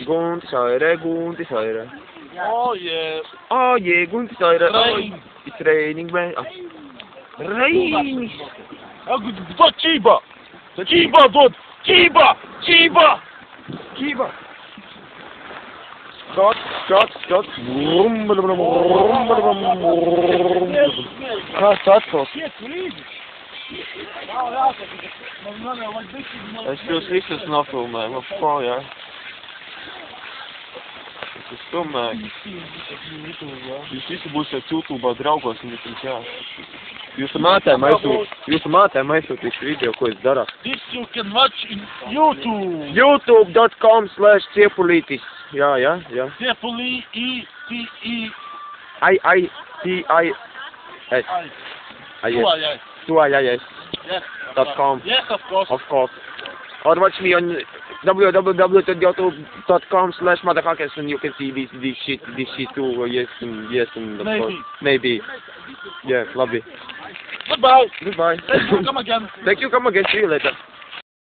Gunti Säure. Oh yeah. Oh yeah, Gunti Säure. Rain. It's raining, man. Oh. Rain. Dort Chiba! Chiba dort! Chiba! Chiba! Kiba. Scott. Scott. Es jūs visus nofilmējam, jā. Tas ir skumīgi. Jūs visi būsiet YouTube draugos un visam jā. Jūsu mātēm aizsūtīšu video, ko es darā. This you can watch in YouTube. youtube.com/Ciepulītis. Jā. Ciepuli, E-T-E. I-I-T-I-S. Yes. .com. Yes, of course. Of course. Or watch me on www.youtube.com/motherfuckers and you can see this shit too. Yes, and of course. Maybe. Yeah, love it. Goodbye. Goodbye. Thank you, come again. Thank you, come again. See you later.